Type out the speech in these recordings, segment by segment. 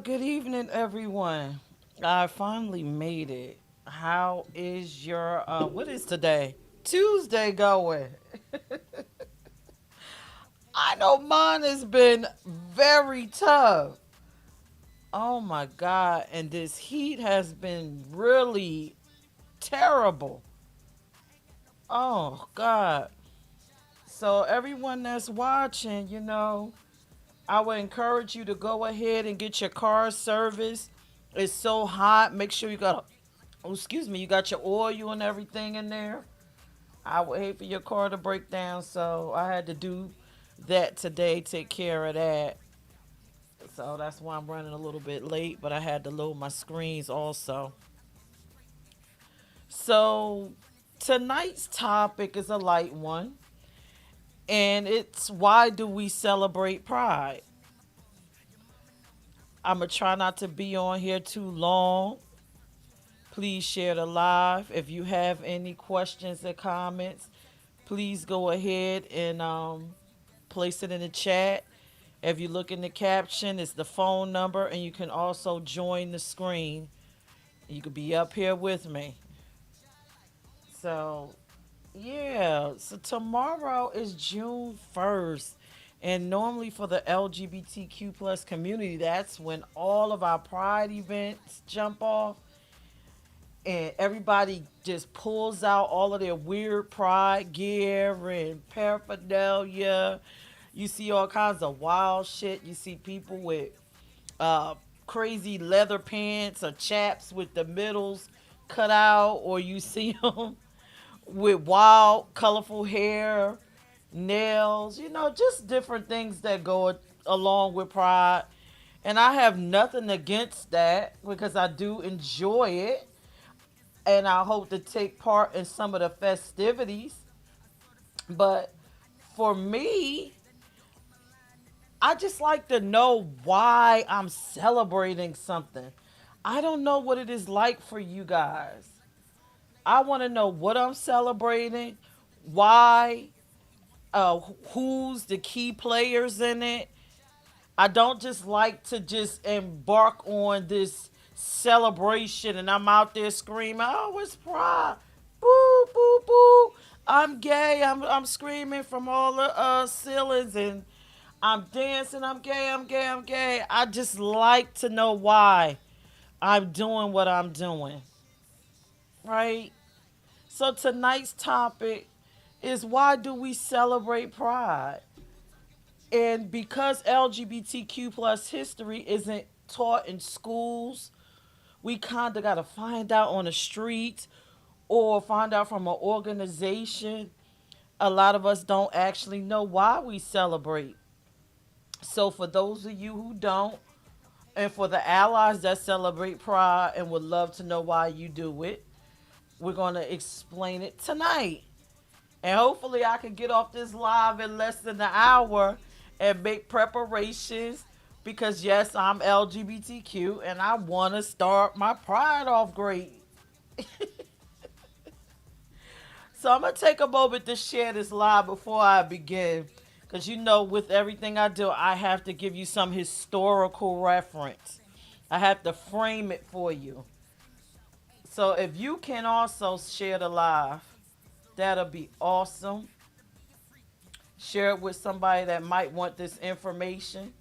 Good evening, everyone. I finally made it. How is your what is today? Tuesday going. I know mine has been very tough. Oh my god, and this heat has been really terrible. Oh god. So everyone that's watching, I would encourage you to go ahead and get your car serviced. It's so hot. Make sure you got oh, excuse me, you got your oil and everything in there. I would hate for your car to break down, so I had to do that today, take care of that. So that's why I'm running a little bit late, but I had to load my screens also. So tonight's topic is a light one, and it's why do we celebrate Pride? I'm going to try not to be on here too long. Please share the live. If you have any questions or comments, please go ahead and place it in the chat. If you look in the caption, it's the phone number, and you can also join the screen. You could be up here with me. So, yeah. So, tomorrow is June 1st. And normally for the LGBTQ plus community, that's when all of our pride events jump off. And everybody just pulls out all of their weird pride gear and paraphernalia. You see all kinds of wild shit. You see people with uh, crazy leather pants or chaps with the middles cut out, or you see them with wild, colorful hair, nails, just different things that go along with pride. And I have nothing against that because I do enjoy it and I hope to take part in some of the festivities. But for me, I just like to know why I'm celebrating something. I don't know what it is like for you guys. I want to know what I'm celebrating, why, who's the key players in it. I don't just like to just embark on this celebration and I'm out there screaming, "Oh, it's pride. Boo, boo, boo. I'm gay. I'm screaming from all the ceilings and I'm dancing. I'm gay. I'm gay. I'm gay." I just like to know why I'm doing what I'm doing, right? So tonight's topic is why do we celebrate pride? And because LGBTQ plus history isn't taught in schools, we kind of got to find out on the street or find out from an organization. A lot of us don't actually know why we celebrate. So, for those of you who don't, and for the allies that celebrate Pride and would love to know why you do it, we're going to explain it tonight. And hopefully, I can get off this live in less than an hour and make preparations because, yes, I'm LGBTQ and I want to start my Pride off great. So, I'm going to take a moment to share this live before I begin. Because, with everything I do, I have to give you some historical reference. I have to frame it for you. So, if you can also share the live, that'll be awesome. Share it with somebody that might want this information.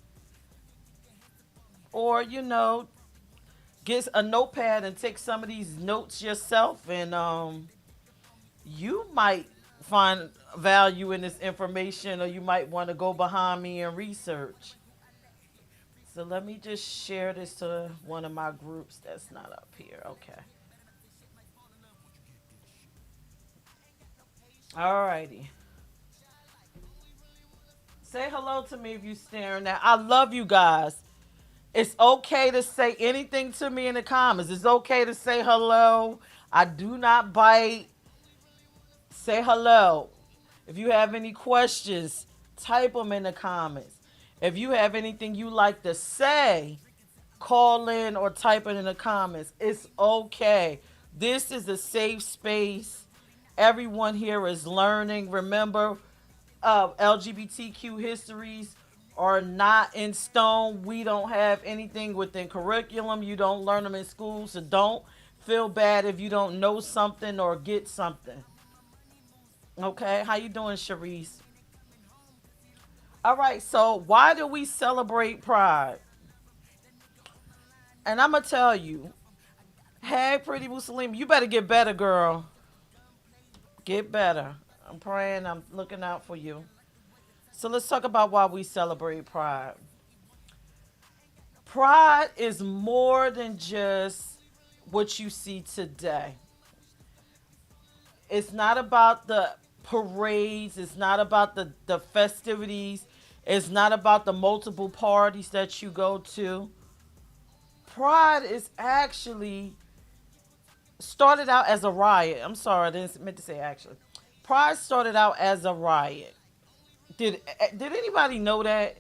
Or, get a notepad and take some of these notes yourself. And you might find value in this information, or you might want to go behind me and research. So, let me just share this to one of my groups that's not up here. Okay. Alrighty. Say hello to me if you're staring at. I love you guys. It's okay to say anything to me in the comments. It's okay to say hello. I do not bite. Say hello. If you have any questions, type them in the comments. If you have anything you like to say, call in or type it in the comments. It's okay. This is a safe space. Everyone here is learning. Remember, LGBTQ histories are not in stone. We don't have anything within curriculum. You don't learn them in school, so don't feel bad if you don't know something or get something. Okay, how you doing, Sharice? All right, so why do we celebrate Pride? And I'm gonna tell you, hey, pretty Muslim, you better get better, girl. Get better. I'm praying. I'm looking out for you. So let's talk about why we celebrate Pride. Pride is more than just what you see today. It's not about the parades, it's not about the festivities, it's not about the multiple parties that you go to. Pride is actually started out as a riot. I'm sorry, I didn't meant to say actually. Pride started out as a riot. Did anybody know that?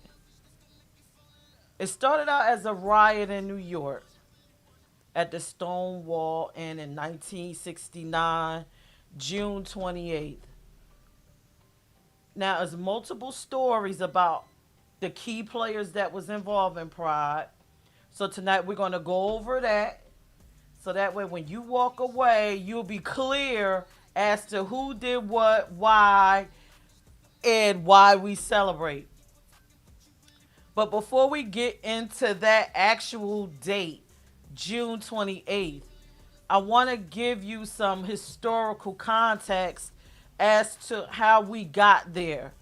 It started out as a riot in New York at the Stonewall Inn in 1969, June 28th. Now, there's multiple stories about the key players that was involved in Pride. So tonight we're going to go over that. So that way when you walk away, you'll be clear as to who did what, why, and why we celebrate. But before we get into that actual date, June 28th, I want to give you some historical context as to how we got there.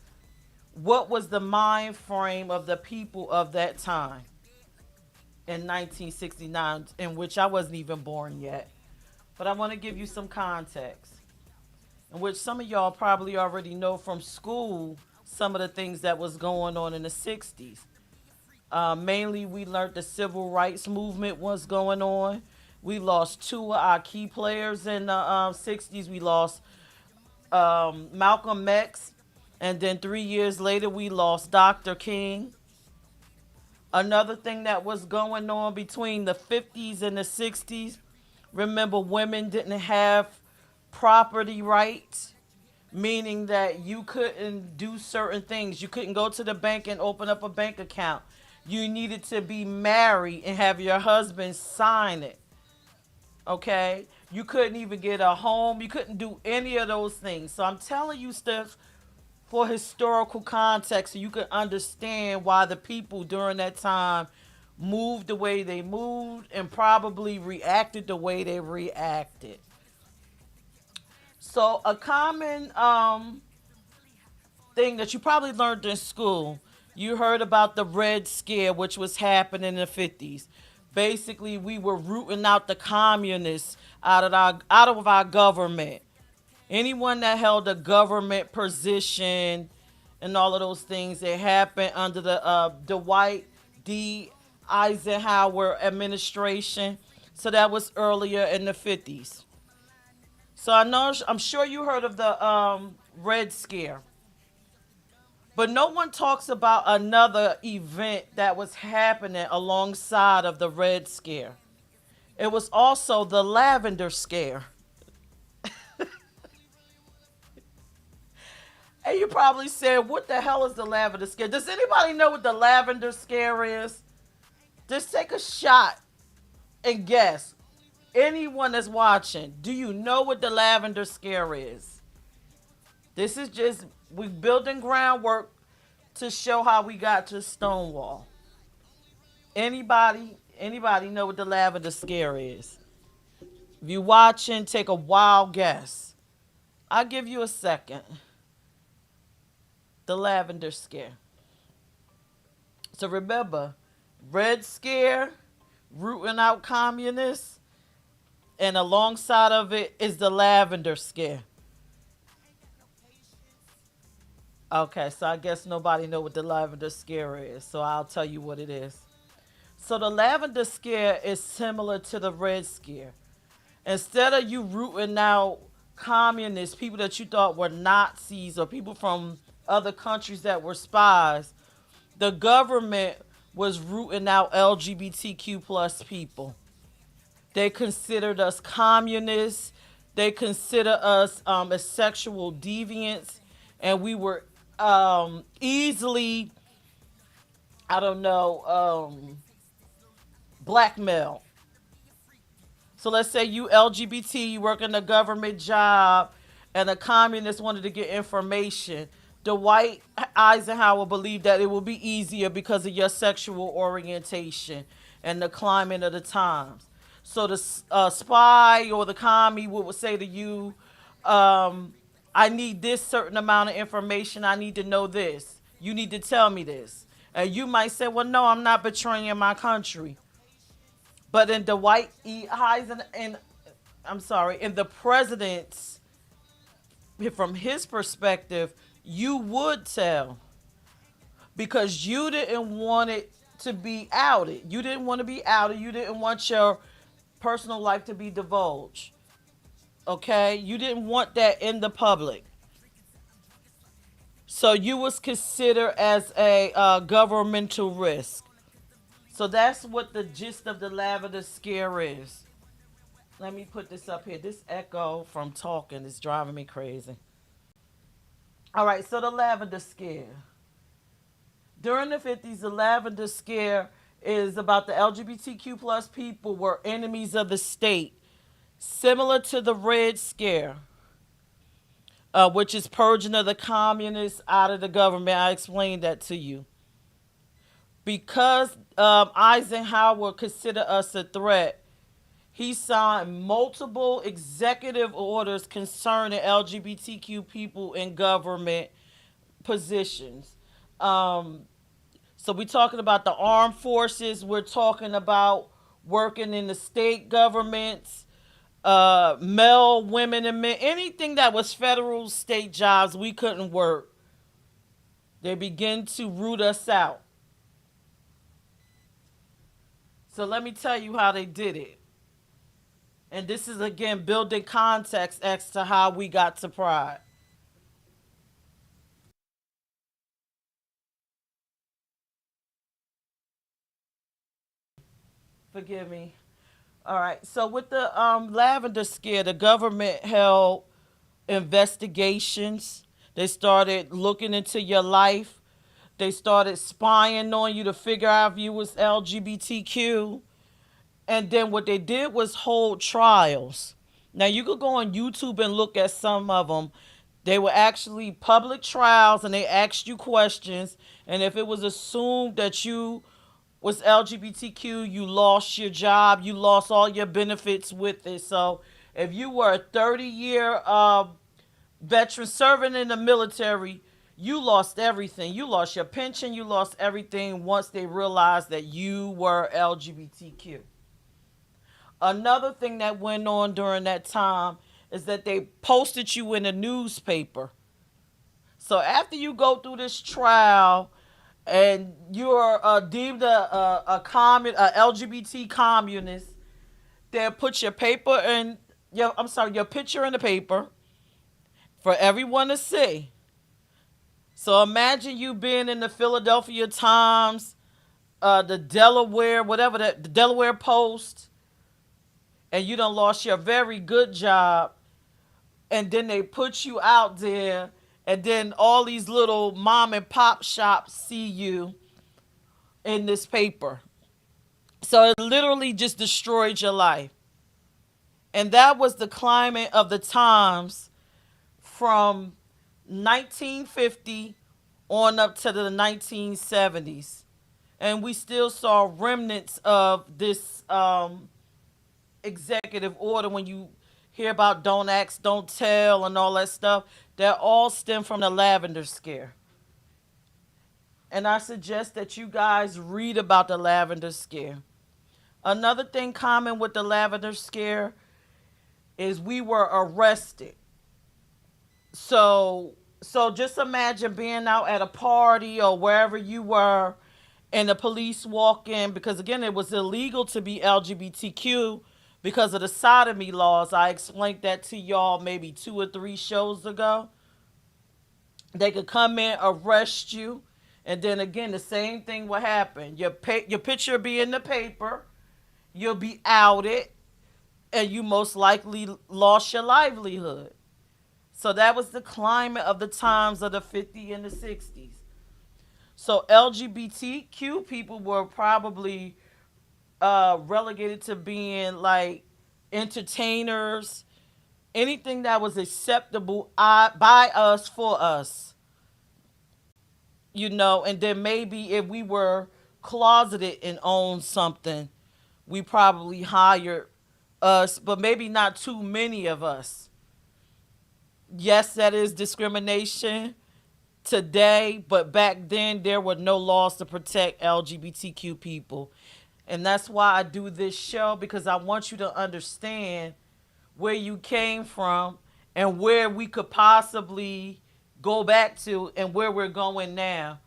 What was the mind frame of the people of that time in 1969, in which I wasn't even born yet? But I want to give you some context, in which some of y'all probably already know from school some of the things that was going on in the 60s. Mainly, we learned the civil rights movement was going on. We lost two of our key players in the 60s. We lost Malcolm X, and then 3 years later, we lost Dr. King. Another thing that was going on between the 50s and the 60s, remember, women didn't have property rights, meaning that you couldn't do certain things. You couldn't go to the bank and open up a bank account. You needed to be married and have your husband sign it. Okay? You couldn't even get a home. You couldn't do any of those things. So I'm telling you stuff for historical context so you can understand why the people during that time moved the way they moved and probably reacted the way they reacted. So a common thing that you probably learned in school, you heard about the Red Scare, which was happening in the 50s. Basically, we were rooting out the communists out of our government. Anyone that held a government position and all of those things, it happened under the Dwight D. Eisenhower administration. So that was earlier in the 50s. So I'm sure you heard of the Red Scare. But no one talks about another event that was happening alongside of the Red Scare. It was also the Lavender Scare. And you probably said, what the hell is the Lavender Scare? Does anybody know what the Lavender Scare is? Just take a shot and guess. Anyone that's watching, do you know what the Lavender Scare is? This is just, we building groundwork to show how we got to Stonewall. Anybody know what the Lavender Scare is? If you watching, take a wild guess. I'll give you a second. The Lavender Scare. So remember, Red Scare, rooting out communists, and alongside of it is the Lavender Scare. Okay, so I guess nobody know what the Lavender Scare is, so I'll tell you what it is. So the Lavender Scare is similar to the Red Scare. Instead of you rooting out communists, people that you thought were Nazis or people from other countries that were spies, the government was rooting out LGBTQ plus people. They considered us communists. They consider us as sexual deviants, and we were easily I don't know, blackmail. So let's say you LGBT, you work in a government job, and a communist wanted to get information. Dwight Eisenhower believed that it would be easier because of your sexual orientation and the climate of the times. So the spy or the commie would say to you, um, I need this certain amount of information. I need to know this. You need to tell me this. And you might say, well, no, I'm not betraying my country. But in Dwight E. Eisenhower, and I'm sorry, in the president's, from his perspective, you would tell because you didn't want it to be outed. You didn't want to be outed. You didn't want your personal life to be divulged. Okay, you didn't want that in the public. So you was considered as a governmental risk. So that's what the gist of the lavender scare is. Let me put this up here. This echo from talking is driving me crazy. All right, so the lavender scare. During the 50s, the lavender scare is about the LGBTQ plus people were enemies of the state, similar to the Red Scare, which is purging of the communists out of the government. I explained that to you. Because Eisenhower considered us a threat, he signed multiple executive orders concerning LGBTQ people in government positions. Um, so we're talking about the armed forces. We're talking about working in the state governments, male, women, and men. Anything that was federal, state jobs, we couldn't work. They begin to root us out. So let me tell you how they did it. And this is again building context as to how we got to pride. Forgive me. All right. So with the lavender scare, the government held investigations. They started looking into your life. They started spying on you to figure out if you was LGBTQ. And then what they did was hold trials. Now you could go on YouTube and look at some of them. They were actually public trials and they asked you questions. And if it was assumed that you was LGBTQ, you lost your job, you lost all your benefits with it. So if you were a 30-year veteran serving in the military, you lost everything. You lost your pension, you lost everything once they realized that you were LGBTQ. Another thing that went on during that time is that they posted you in a newspaper. So after you go through this trial and you're deemed a LGBT communist, they'll put your paper in your picture in the paper for everyone to see. So imagine you being in the Philadelphia Times, the Delaware, whatever the Delaware Post, and you done lost your very good job, and then they put you out there, and then all these little mom and pop shops see you in this paper. So it literally just destroyed your life. And that was the climate of the times from 1950 on up to the 1970s. And we still saw remnants of this executive order when you hear about don't ask, don't tell, and all that stuff. That all stem from the lavender scare. And I suggest that you guys read about the lavender scare. Another thing common with the lavender scare is we were arrested. So just imagine being out at a party or wherever you were and the police walk in because again it was illegal to be LGBTQ because of the sodomy laws. I explained that to y'all maybe 2 or 3 shows ago. They could come in, arrest you, and then again the same thing will happen. Your picture will be in the paper, you'll be outed, and you most likely lost your livelihood. So that was the climate of the times of the 50s and the 60s. So LGBTQ people were probably relegated to being like entertainers, anything that was acceptable by us for us, and then maybe if we were closeted and owned something, we probably hired us, but maybe not too many of us. Yes, that is discrimination today, but back then there were no laws to protect LGBTQ people. And that's why I do this show, because I want you to understand where you came from and where we could possibly go back to and where we're going now.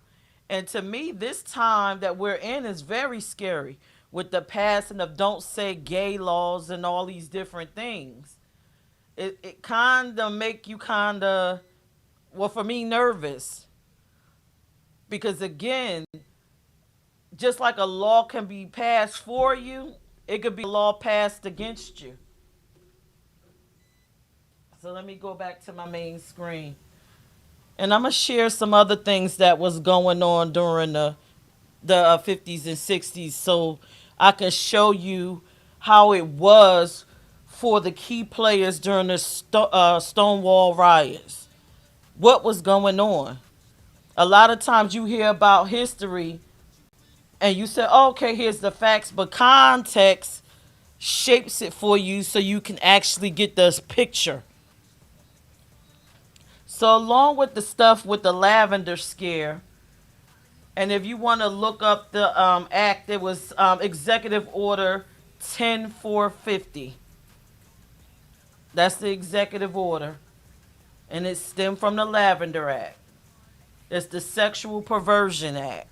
And to me, this time that we're in is very scary with the passing of don't say gay laws and all these different things. It kind of make you kind of, well, for me, nervous. Because again, just like a law can be passed for you, it could be a law passed against you. So let me go back to my main screen. And I'm going to share some other things that was going on during the 50s and 60s, so I can show you how it was for the key players during the Stonewall riots. What was going on? A lot of times you hear about history and you say, oh, okay, here's the facts, but context shapes it for you so you can actually get this picture. So, along with the stuff with the lavender scare, and if you want to look up the act, it was Executive Order 10450. That's the executive order, and it stemmed from the Lavender Act. It's the Sexual Perversion Act.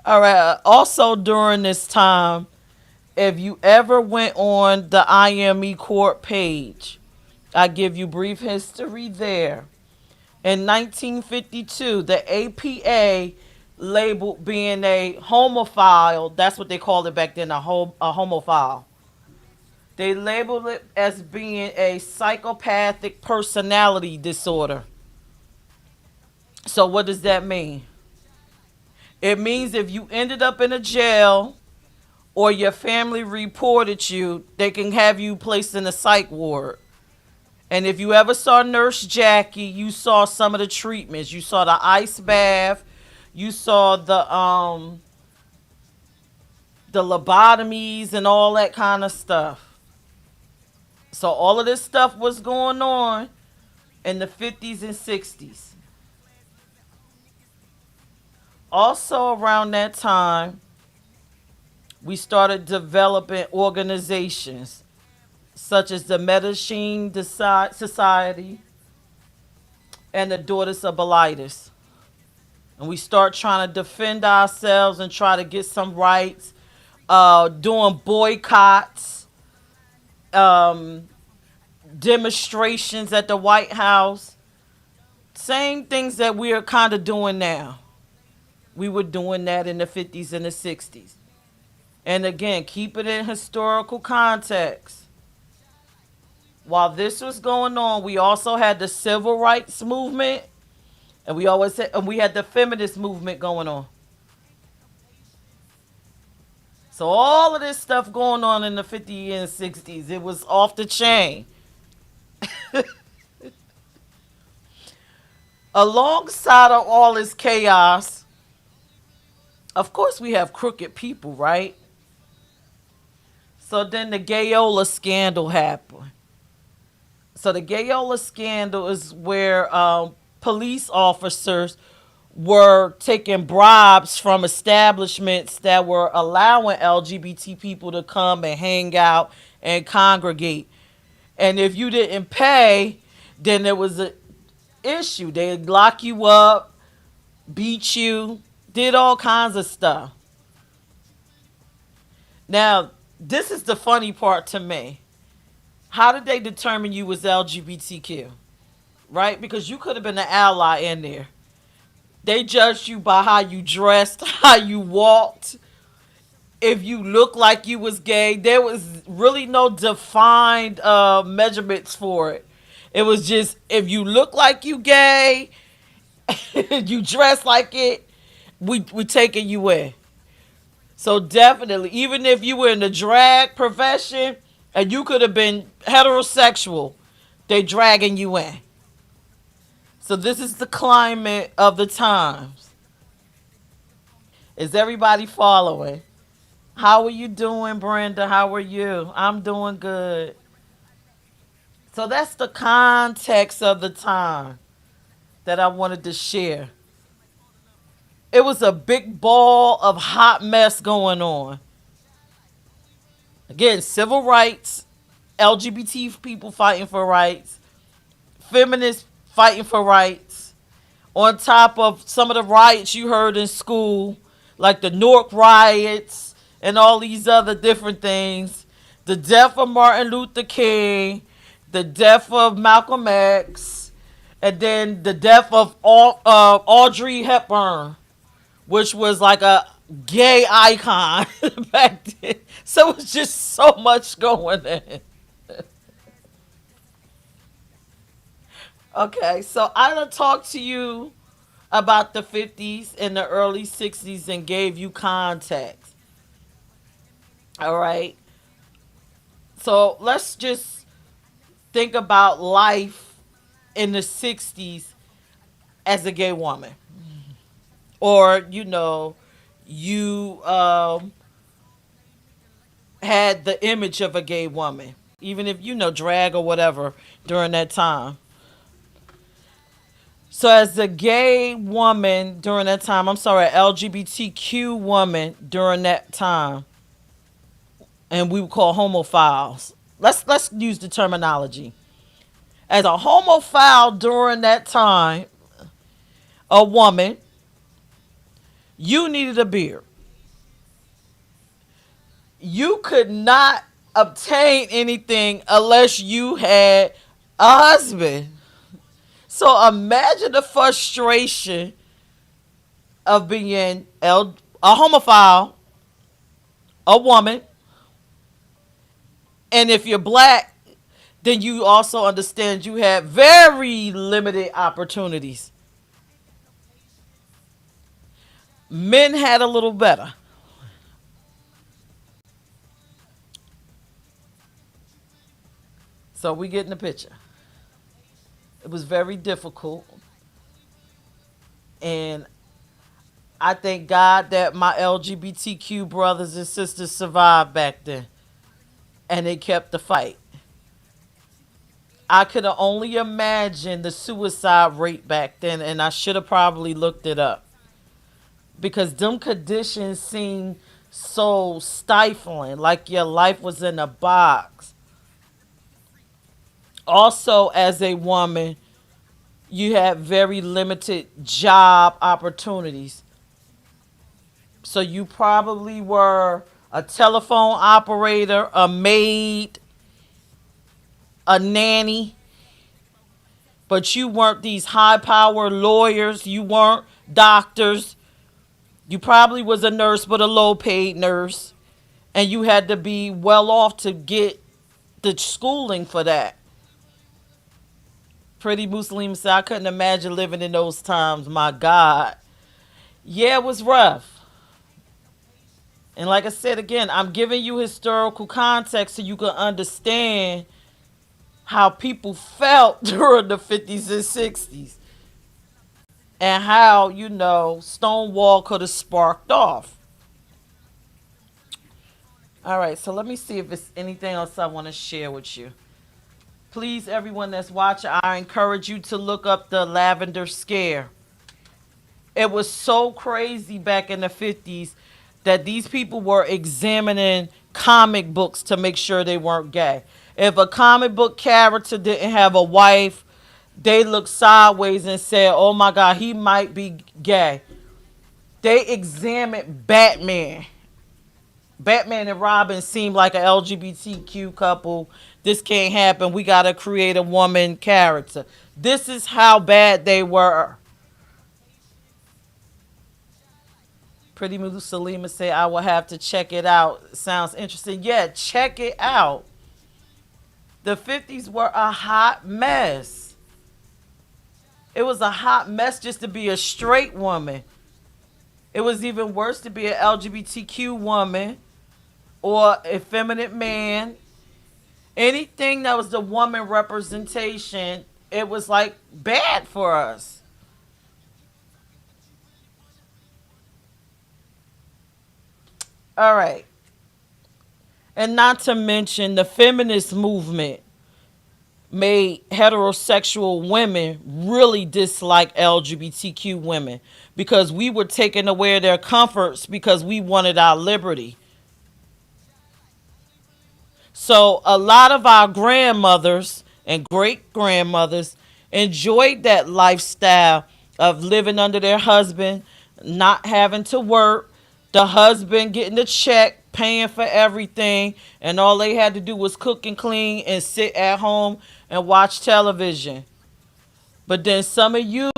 All right. Also, during this time, if you ever went on the IME court page, I give you brief history there. In 1952, the APA labeled being a homophile, that's what they called it back then, a homophile. They labeled it as being a psychopathic personality disorder. So, what does that mean? It means if you ended up in a jail or your family reported you, they can have you placed in a psych ward. And if you ever saw Nurse Jackie, you saw some of the treatments. You saw the ice bath, you saw the lobotomies and all that kind of stuff. So all of this stuff was going on in the 50s and 60s. Also around that time, we started developing organizations such as the Medellin Society and the Daughters of Bilitis. And we start trying to defend ourselves and try to get some rights, doing boycotts, um, demonstrations at the White House. Same things that we are kind of doing now. We were doing that in the 50s and the 60s. And again, keep it in historical context. While this was going on, we also had the civil rights movement, and we had the feminist movement going on. So all of this stuff going on in the 50s and 60s, it was off the chain. Alongside of all this chaos, of course we have crooked people, right? So then the Gayola scandal happened. So the Gayola scandal is where police officers were taking bribes from establishments that were allowing LGBT people to come and hang out and congregate. And if you didn't pay, then there was an issue. They'd lock you up, beat you, did all kinds of stuff. Now, this is the funny part to me. How did they determine you was LGBTQ? Right? Because you could have been an ally in there. They judged you by how you dressed, how you walked, if you looked like you was gay. There was really no defined measurements for it. It was just if you look like you gay, You dress like it, we taking you in. So definitely, even if you were in the drag profession and you could have been heterosexual, they dragging you in. So this is the climate of the times. Is everybody following? How are you doing, Brenda? How are you? I'm doing good. So that's the context of the time that I wanted to share. It was a big ball of hot mess going on. Again, civil rights, LGBT people fighting for rights, feminists fighting for rights, on top of some of the riots you heard in school, like the Newark riots and all these other different things, the death of Martin Luther King, the death of Malcolm X, and then the death of Audrey Hepburn, which was like a gay icon back then. So it's just so much going on. Okay, so I done talked to you about the 50s and the early 60s and gave you context. All right. So let's just think about life in the 60s as a gay woman. Or, you had the image of a gay woman, even if drag or whatever during that time. So, as a gay woman during that time, I'm sorry, LGBTQ woman during that time, and we would call homophiles. Let's use the terminology. As a homophile during that time, a woman, you needed a beard. You could not obtain anything unless you had a husband. So imagine the frustration of being a homophile, a woman, and if you're black, then you also understand you have very limited opportunities. Men had a little better. So we get in the picture. It was very difficult. And I thank God that my LGBTQ brothers and sisters survived back then. And they kept the fight. I could only imagine the suicide rate back then, and I should have probably looked it up. Because them conditions seem so stifling, like your life was in a box. Also, as a woman, you had very limited job opportunities. So you probably were a telephone operator, a maid, a nanny, but you weren't these high power lawyers, you weren't doctors. You probably was a nurse, but a low paid nurse, and you had to be well off to get the schooling for that. Pretty Muslim said, I couldn't imagine living in those times. My God. Yeah, it was rough. And like I said again, I'm giving you historical context so you can understand how people felt during the 50s and 60s and how, Stonewall could have sparked off. All right, so let me see if there's anything else I want to share with you. Please, everyone that's watching, I encourage you to look up the Lavender Scare. It was so crazy back in the 50s that these people were examining comic books to make sure they weren't gay. If a comic book character didn't have a wife, they looked sideways and said, oh my God, he might be gay. They examined Batman. Batman and Robin seemed like an LGBTQ couple. This can't happen. We got to create a woman character. This is how bad they were. Pretty Salima say, I will have to check it out. Sounds interesting. Yeah, check it out. The 50s were a hot mess. It was a hot mess just to be a straight woman. It was even worse to be an LGBTQ woman or a feminine man. Anything that was the woman representation, it was like bad for us. All right. And not to mention the feminist movement made heterosexual women really dislike LGBTQ women because we were taking away their comforts because we wanted our liberty. So a lot of our grandmothers and great grandmothers enjoyed that lifestyle of living under their husband, not having to work, the husband getting the check, paying for everything, and all they had to do was cook and clean and sit at home and watch television. But then some of you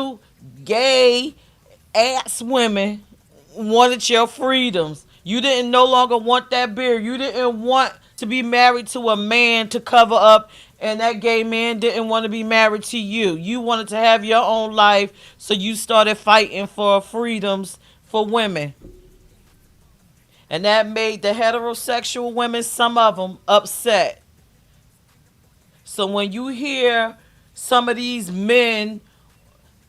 gay ass women wanted your freedoms. You didn't no longer want that beer. You didn't want to be married to a man to cover up, and that gay man didn't want to be married to you. You wanted to have your own life, so you started fighting for freedoms for women. And that made the heterosexual women, some of them, upset. So when you hear some of these men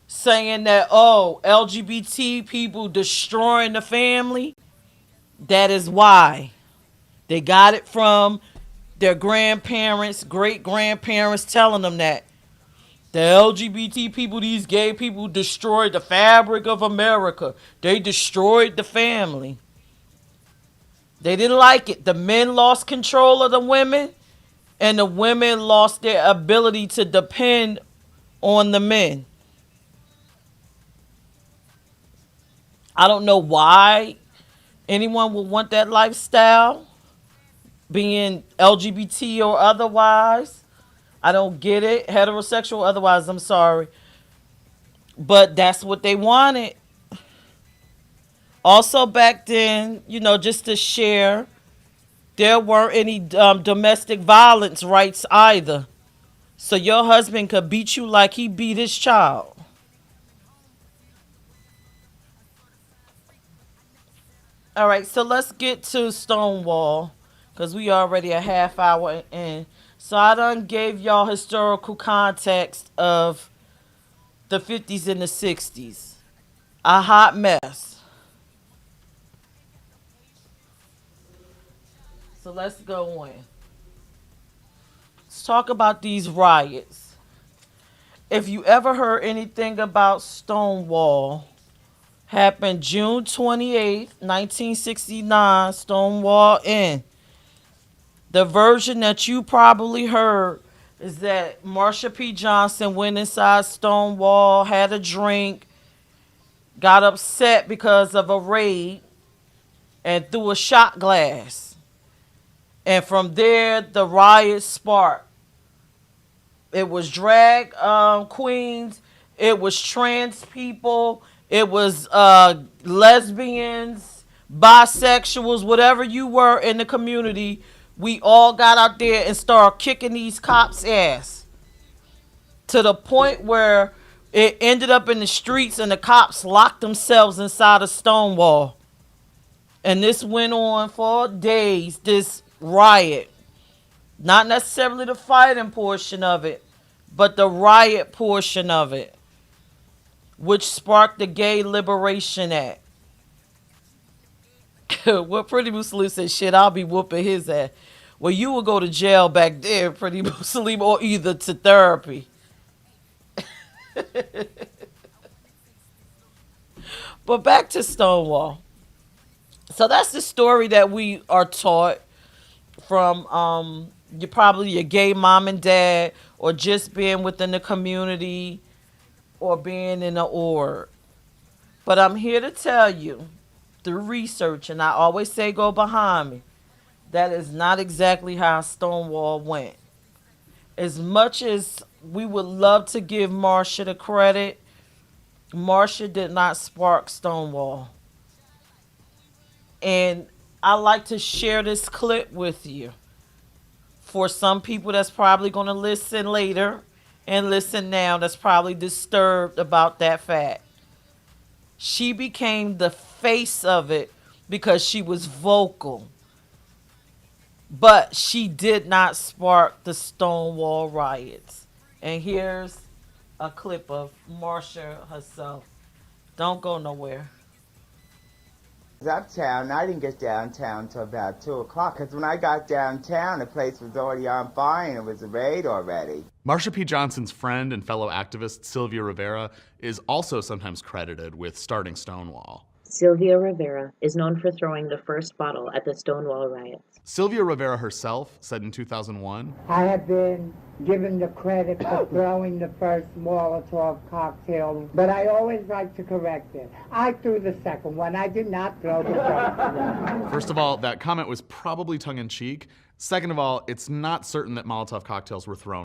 saying that, oh, LGBT people destroying the family, that is why. They got it from their grandparents, great grandparents telling them that. The LGBT people, these gay people, destroyed the fabric of America. They destroyed the family. They didn't like it. The men lost control of the women, and the women lost their ability to depend on the men. I don't know why anyone would want that lifestyle, being LGBT or otherwise. I don't get it. Heterosexual, otherwise, I'm sorry. But that's what they wanted. Also, back then, just to share, there weren't any domestic violence rights either. So your husband could beat you like he beat his child. All right, so let's get to Stonewall because we already a half hour in. So I done gave y'all historical context of the 50s and the 60s. A hot mess. So let's go in. Let's talk about these riots. If you ever heard anything about Stonewall, happened June 28th, 1969, Stonewall Inn. The version that you probably heard is that Marsha P. Johnson went inside Stonewall, had a drink, got upset because of a raid, and threw a shot glass. And from there, the riot sparked. It was drag queens, it was trans people, it was lesbians, bisexuals, whatever you were in the community. We all got out there and started kicking these cops' ass to the point where it ended up in the streets and the cops locked themselves inside a Stonewall. And this went on for days, this riot. Not necessarily the fighting portion of it, but the riot portion of it, which sparked the Gay Liberation Act. Well, Pretty Muslim said, shit, I'll be whooping his ass. Well, you will go to jail back there, Pretty Muslim, or either to therapy. But back to Stonewall. So that's the story that we are taught from your gay mom and dad, or just being within the community, or being in the org. But I'm here to tell you through research, and I always say go behind me, that is not exactly how Stonewall went. As much as we would love to give Marsha the credit, Marsha did not spark Stonewall. And I like to share this clip with you for some people that's probably going to listen later And listen now, that's probably disturbed about that fact. She became the face of it because she was vocal, but she did not spark the Stonewall riots. And here's a clip of Marsha herself. Don't go nowhere. Uptown. I didn't get downtown till about 2 o'clock because when I got downtown, the place was already on fire and it was a raid already. Marsha P. Johnson's friend and fellow activist Sylvia Rivera is also sometimes credited with starting Stonewall. Sylvia Rivera is known for throwing the first bottle at the Stonewall riots. Sylvia Rivera herself said in 2001, I have been given the credit for throwing the first Molotov cocktail, but I always like to correct it. I threw the second one. I did not throw the first one. first of all, that comment was probably tongue-in-cheek. Second of all, it's not certain that Molotov cocktails were thrown.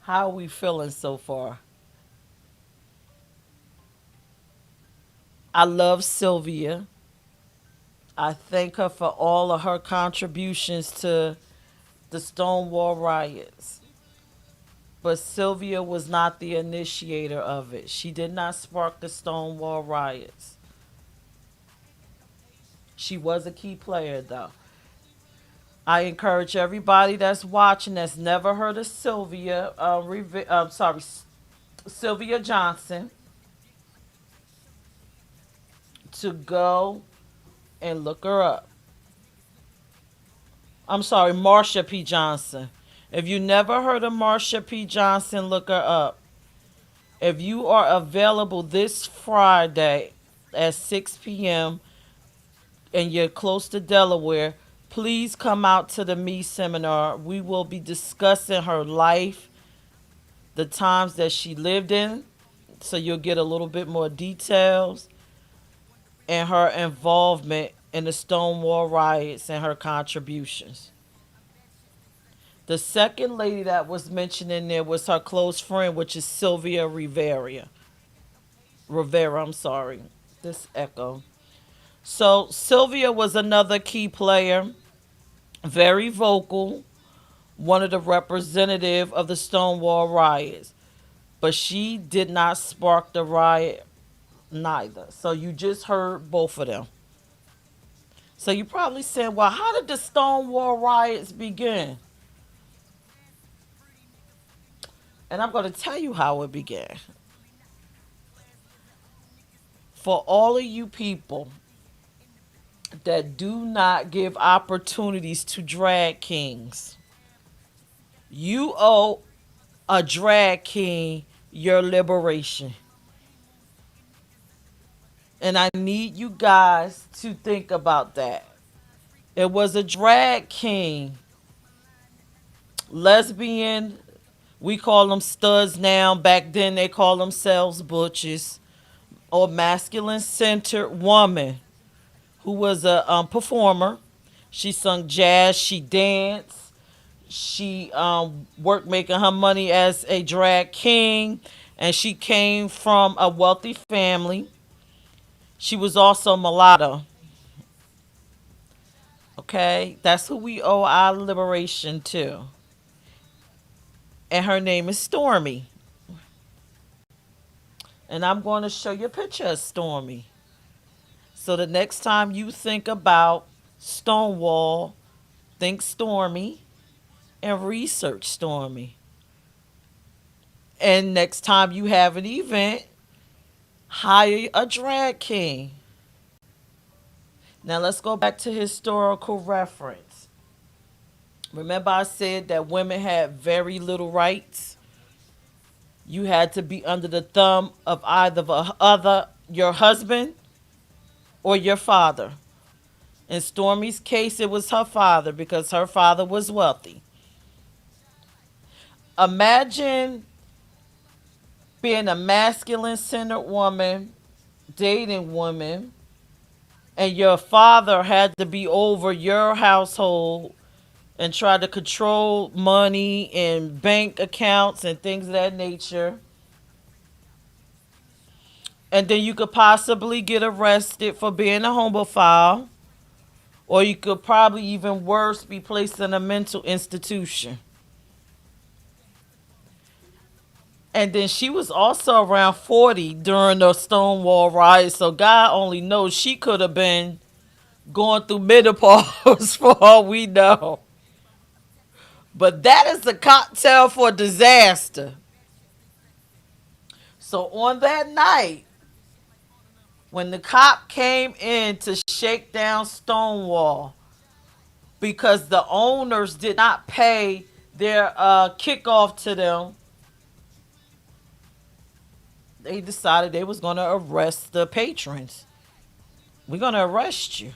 How are we feeling so far? I love Sylvia. I thank her for all of her contributions to the Stonewall riots. But Sylvia was not the initiator of it. She did not spark the Stonewall riots. She was a key player, though. I encourage everybody that's watching that's never heard of Sylvia Johnson to go and look her up. I'm sorry, Marsha P. Johnson. If you never heard of Marsha P. Johnson, look her up. If you are available this Friday at 6 p.m. and you're close to Delaware, please come out to the Me seminar. We will be discussing her life, the times that she lived in, so you'll get a little bit more details, and her involvement in the Stonewall riots and her contributions. The second lady that was mentioned in there was her close friend, which is Sylvia Rivera. Rivera, I'm sorry. This echo. So Sylvia was another key player, very vocal, one of the representative of the Stonewall riots. But she did not spark the riot neither. So you just heard both of them. So you probably saying, well, how did the Stonewall riots begin? And I'm going to tell you how it began. For all of you people that do not give opportunities to drag kings, you owe a drag king your liberation. And I need you guys to think about that. It was a drag king, lesbian. We call them studs now. Back then they call themselves butches, or masculine centered woman who was a performer. She sung jazz, she danced, she worked making her money as a drag king, and she came from a wealthy family. She was also mulatto. Okay, that's who we owe our liberation to. And her name is Stormy. And I'm going to show you a picture of Stormy. So the next time you think about Stonewall, think Stormy and research Stormy. And next time you have an event, hire a drag king. Now let's go back to historical reference. Remember I said that women had very little rights? You had to be under the thumb of either your husband or your father. In Stormy's case, it was her father because her father was wealthy. Imagine being a masculine centered woman, dating women, and your father had to be over your household and try to control money and bank accounts and things of that nature. And then you could possibly get arrested for being a homophile Or you could probably, even worse, be placed in a mental institution. And then she was also around 40 during the Stonewall riot. So God only knows, she could have been going through menopause for all we know. But that is a cocktail for disaster. So on that night, when the cop came in to shake down Stonewall, because the owners did not pay their kickoff to them, they decided they was going to arrest the patrons. We're going to arrest you.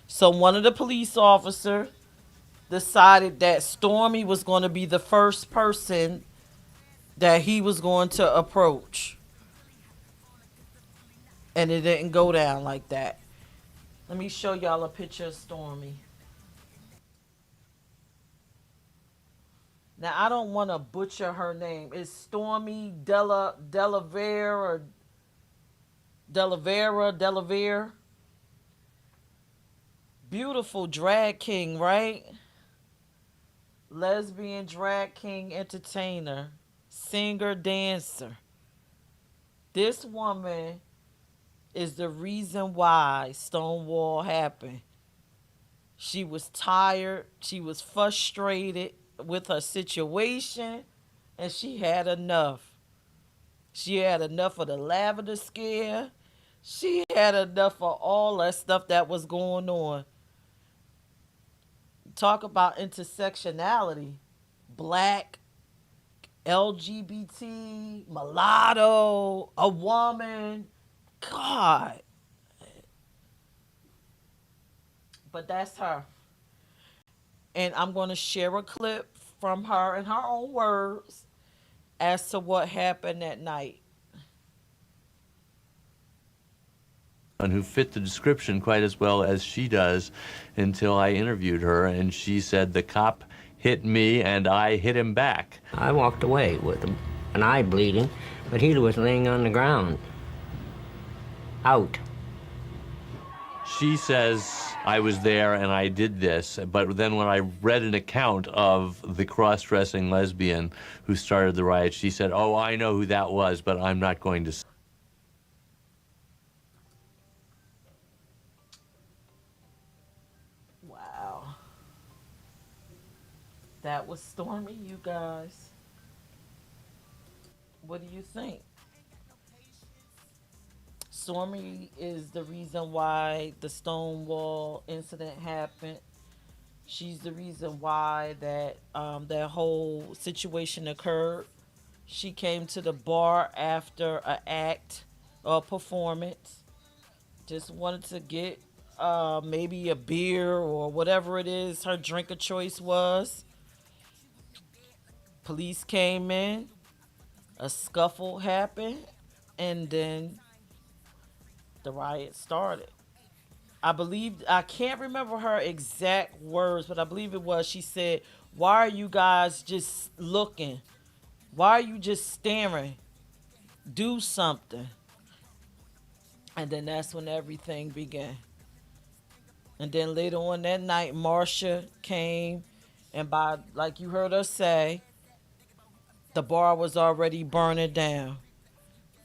So one of the police officers decided that Stormy was going to be the first person that he was going to approach. And it didn't go down like that. Let me show y'all a picture of Stormy. Now, I don't want to butcher her name. It's Stormy Delavere or Delavere. Beautiful drag king, right? Lesbian drag king, entertainer, singer, dancer. This woman is the reason why Stonewall happened. She was tired. She was frustrated with her situation, and she had enough. She had enough of the lavender scare. She had enough of all that stuff that was going on. Talk about intersectionality. Black, LGBT, mulatto, a woman. God. But that's her. And I'm going to share a clip from her in her own words as to what happened that night. And who fit the description quite as well as she does until I interviewed her, and she said the cop hit me and I hit him back. I walked away with an eye bleeding, but he was laying on the ground, out. She says I was there and I did this, but then when I read an account of the cross-dressing lesbian who started the riot, she said, oh, I know who that was, but I'm not going to say. Wow. That was Stormy, you guys. What do you think? Stormy is the reason why the Stonewall incident happened. She's the reason why that whole situation occurred. She came to the bar after an act or performance. Just wanted to get maybe a beer or whatever it is her drink of choice was. Police came in, a scuffle happened, and then the riot started. I can't remember her exact words, but I believe it was, she said, why are you guys just looking? Why are you just staring? Do something. And then that's when everything began. And then later on that night, Marsha came, and by, like you heard her say, the bar was already burning down.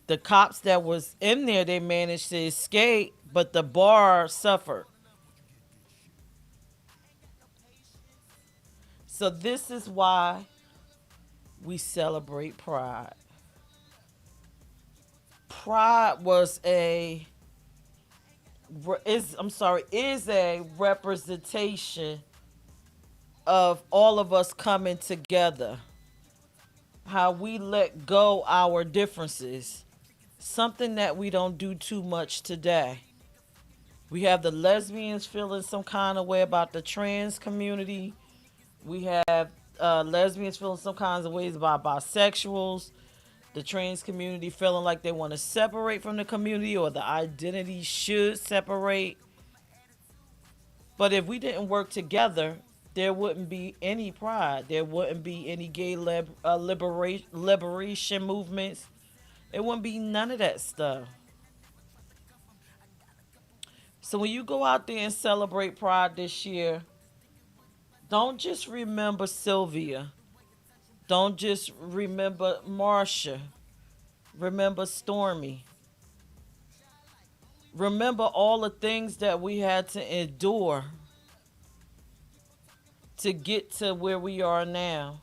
The cops that was in there, they managed to escape, but the bar suffered. So this is why we celebrate Pride. Pride is a representation of all of us coming together. How we let go our differences. Something that we don't do too much today. We have the lesbians feeling some kind of way about the trans community. We have lesbians feeling some kinds of ways about bisexuals. The trans community feeling like they want to separate from the community, or the identity should separate. But if we didn't work together, there wouldn't be any pride. There wouldn't be any gay liberation movements. It wouldn't be none of that stuff. So when you go out there and celebrate Pride this year, don't just remember Sylvia. Don't just remember Marsha. Remember Stormy. Remember all the things that we had to endure to get to where we are now.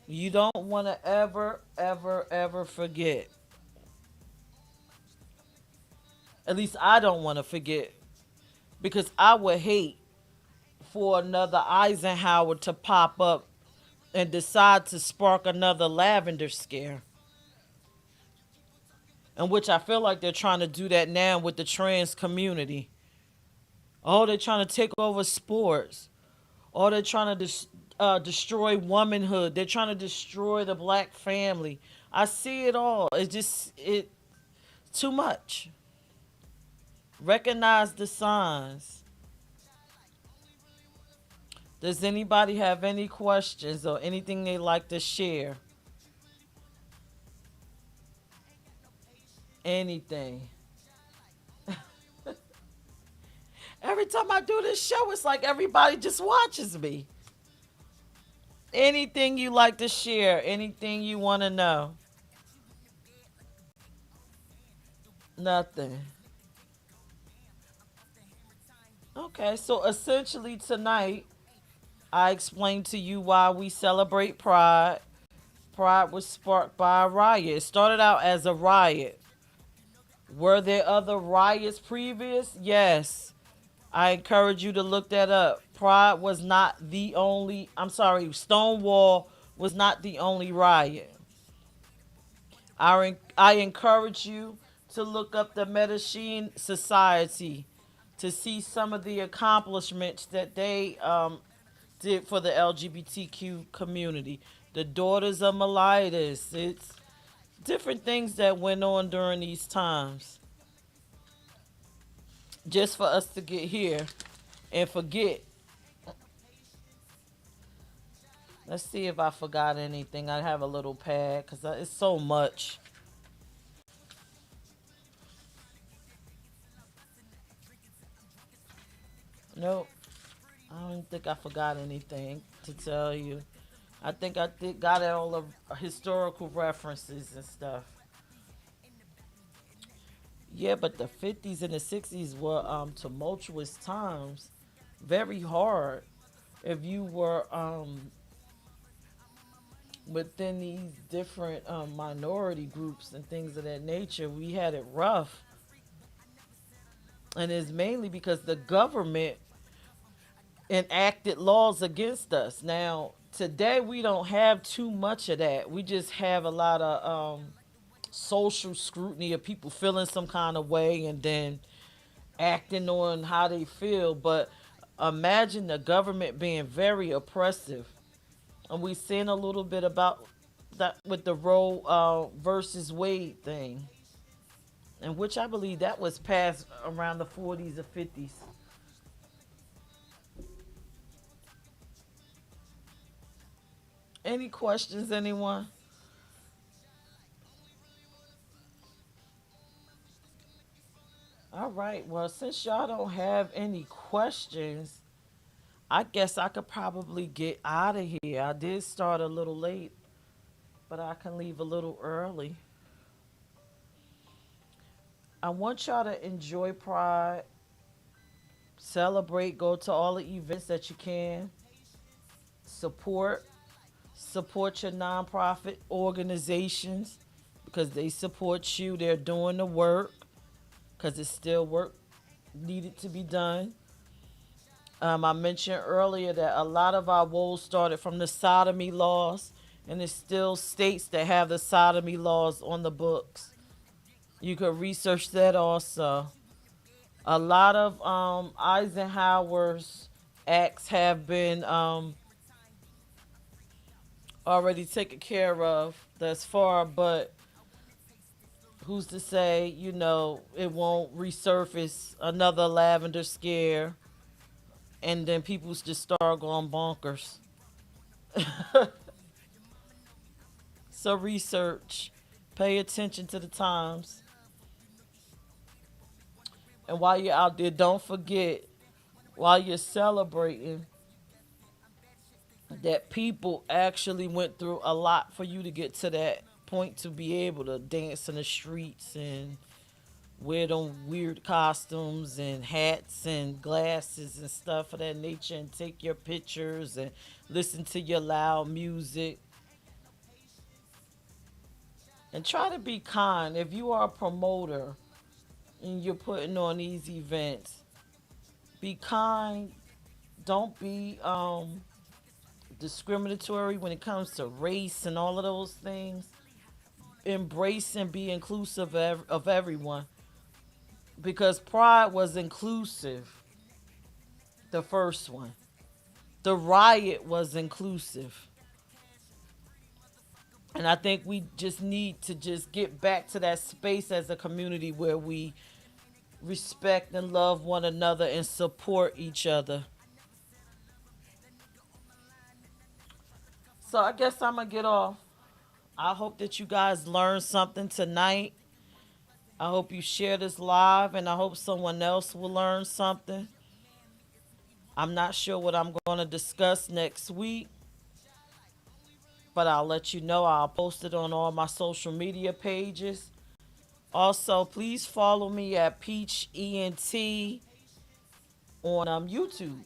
You don't want to ever, ever, ever forget. At least I don't want to forget. Because I would hate for another Eisenhower to pop up and decide to spark another lavender scare. In which I feel like they're trying to do that now with the trans community. Oh, they're trying to take over sports. Oh, they're trying to destroy womanhood. They're trying to destroy the black family. I see it all. It's too much. Recognize the signs. Does anybody have any questions or anything they'd like to share? Anything. Every time I do this show, it's like everybody just watches me. Anything you like to share, anything you want to know. Nothing. Okay, so essentially tonight, I explained to you why we celebrate Pride. Pride was sparked by a riot. It started out as a riot. Were there other riots previous? Yes. I encourage you to look that up. Pride was not the only, Stonewall was not the only riot. I encourage you to look up the Medellin Society to see some of the accomplishments that they did for the LGBTQ community. The Daughters of Melitus. It's different things that went on during these times. Just for us to get here and forget. Let's see if I forgot anything. I have a little pad because it's so much. Nope. I don't think I forgot anything to tell you. I think got all the historical references and stuff. Yeah, but the 50s and the 60s were tumultuous times. Very hard. If you were within these different minority groups and things of that nature, we had it rough. And it's mainly because the government enacted laws against us. Now, today we don't have too much of that. We just have a lot of social scrutiny of people feeling some kind of way and then acting on how they feel. But imagine the government being very oppressive. And we've seen a little bit about that with the Roe versus Wade thing, in which I believe that was passed around the 40s or 50s. Any questions, anyone? All right. Well, since y'all don't have any questions, I guess I could probably get out of here. I did start a little late, but I can leave a little early. I want y'all to enjoy Pride, celebrate, go to all the events that you can, support your nonprofit organizations because they support you. They're doing the work because it's still work needed to be done. I mentioned earlier that a lot of our woes started from the sodomy laws, and there's still states that have the sodomy laws on the books. You could research that also. A lot of Eisenhower's acts have been already taken care of thus far, but who's to say, it won't resurface another lavender scare and then people just start going bonkers. So research, pay attention to the times. And while you're out there, don't forget, while you're celebrating, that people actually went through a lot for you to get to that point to be able to dance in the streets and wear them weird costumes and hats and glasses and stuff of that nature and take your pictures and listen to your loud music. And try to be kind. If you are a promoter and you're putting on these events, be kind. Don't be discriminatory when it comes to race and all of those things. Embrace and be inclusive of everyone, because Pride was inclusive. The first one, the riot was inclusive. And I think we just need to just get back to that space as a community where we respect and love one another and support each other. So I guess I'm going to get off. I hope that you guys learned something tonight. I hope you share this live, and I hope someone else will learn something. I'm not sure what I'm going to discuss next week, but I'll let you know. I'll post it on all my social media pages. Also, please follow me at Peach ENT on YouTube.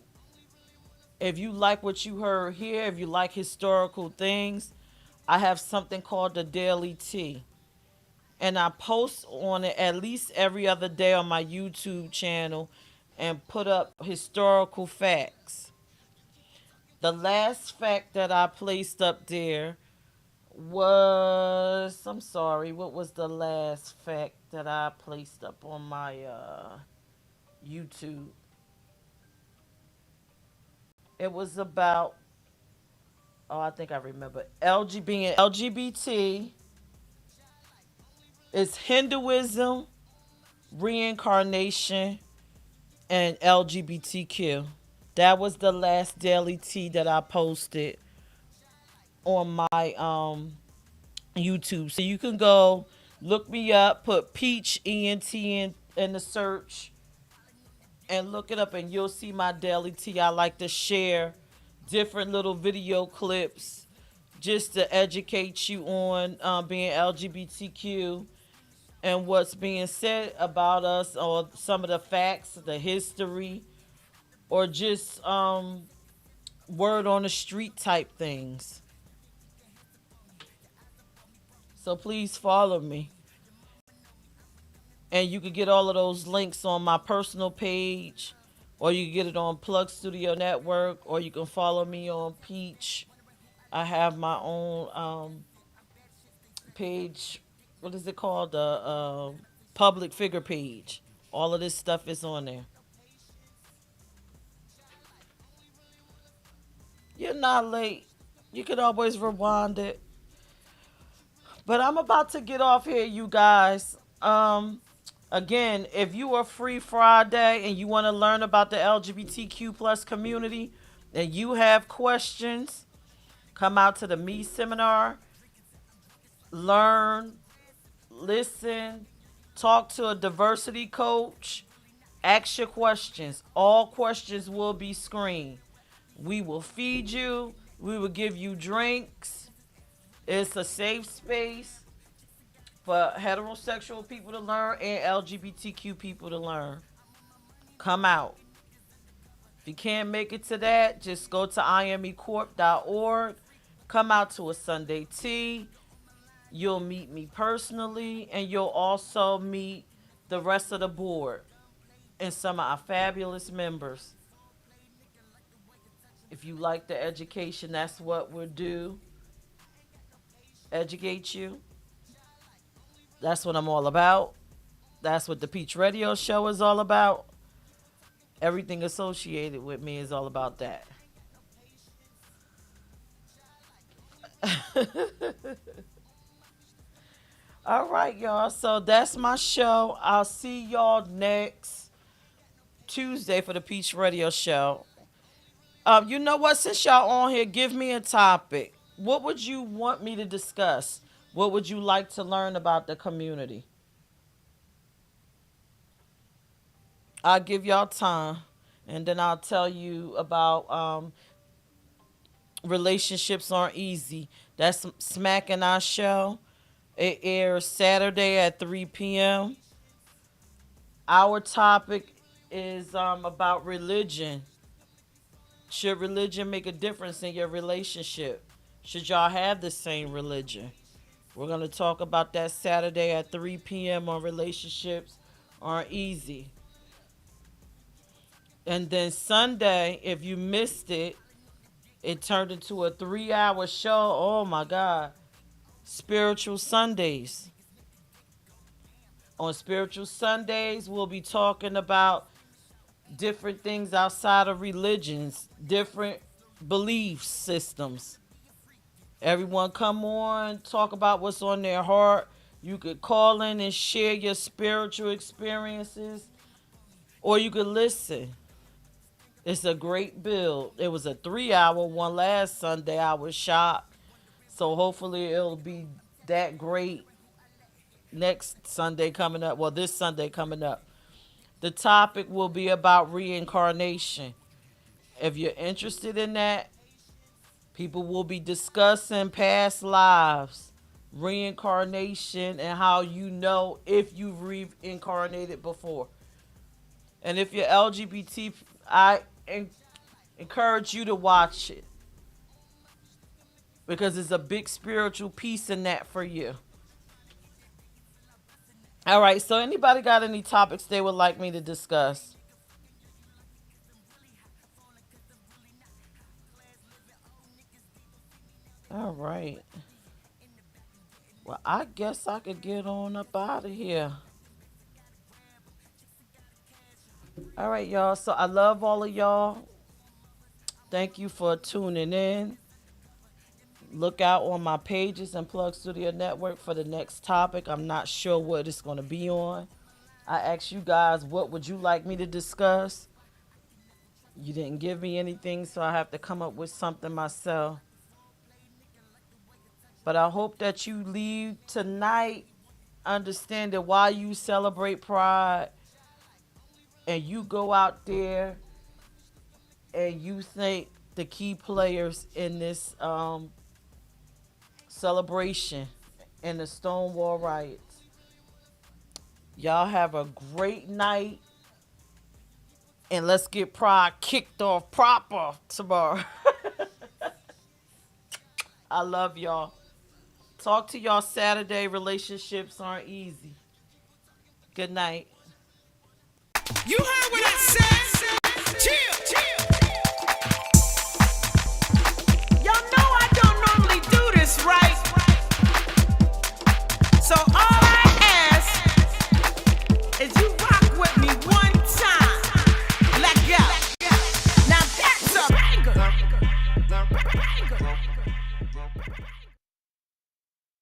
If you like what you heard here, if you like historical things, I have something called the Daily Tea. And I post on it at least every other day on my YouTube channel and put up historical facts. The last fact that I placed up there was, I'm sorry, what was the last fact that I placed up on my YouTube? It was about, oh, I think I remember, being LGBT is Hinduism, reincarnation, and LGBTQ. That was the last Daily Tea that I posted on my YouTube. So you can go look me up, put Peach ENT in the search, and look it up, and you'll see my Daily Tea. I like to share different little video clips just to educate you on being LGBTQ and what's being said about us, or some of the facts, the history, or just word on the street type things. So please follow me. And you can get all of those links on my personal page, or you can get it on Plug Studio Network, or you can follow me on Peach. I have my own page. What is it called? The public figure page. All of this stuff is on there. You're not late. You can always rewind it. But I'm about to get off here, you guys. Again, if you are free Friday and you want to learn about the LGBTQ plus community and you have questions, come out to the Me Seminar. Learn, listen, talk to a diversity coach, ask your questions. All questions will be screened. We will feed you. We will give you drinks. It's a safe space for heterosexual people to learn and LGBTQ people to learn. Come out. If you can't make it to that, just go to imecorp.org. Come out to a Sunday tea. You'll meet me personally, and you'll also meet the rest of the board and some of our fabulous members. If you like the education, that's what we'll do. Educate you. That's what I'm all about. That's what the Peach Radio Show is all about. Everything associated with me is all about that. All right, y'all. So that's my show. I'll see y'all next Tuesday for the Peach Radio Show. You know what? Since y'all on here, give me a topic. What would you want me to discuss? What would you like to learn about the community? I'll give y'all time, and then I'll tell you about relationships aren't easy. That's smacking our show. It airs Saturday at 3 p.m. Our topic is about religion. Should religion make a difference in your relationship? Should y'all have the same religion? We're going to talk about that Saturday at 3 p.m. on relationships aren't easy. And then Sunday, if you missed it, it turned into a 3-hour show. Oh my God. Spiritual Sundays. On Spiritual Sundays, we'll be talking about different things outside of religions, different belief systems. Everyone come on, talk about what's on their heart. You could call in and share your spiritual experiences, or you could listen. It's a great build. It was a 3-hour one last Sunday. I was shocked. So hopefully it'll be that great next Sunday coming up. Well, this Sunday coming up. The topic will be about reincarnation. If you're interested in that, people will be discussing past lives, reincarnation, and how you know if you've reincarnated before. And if you're LGBT, I encourage you to watch it, because it's a big spiritual piece in that for you. All right, so anybody got any topics they would like me to discuss? All right. Well, I guess I could get on up out of here. All right, y'all. So I love all of y'all. Thank you for tuning in. Look out on my pages and Plug Studio Network for the next topic. I'm not sure what it's going to be on. I asked you guys, what would you like me to discuss? You didn't give me anything, so I have to come up with something myself. But I hope that you leave tonight understanding why you celebrate Pride, and you go out there and you thank the key players in this celebration in the Stonewall riots. Y'all have a great night, and let's get Pride kicked off proper tomorrow. I love y'all. Talk to y'all Saturday. Relationships aren't easy. Good night. You heard what I said? Chill, chill.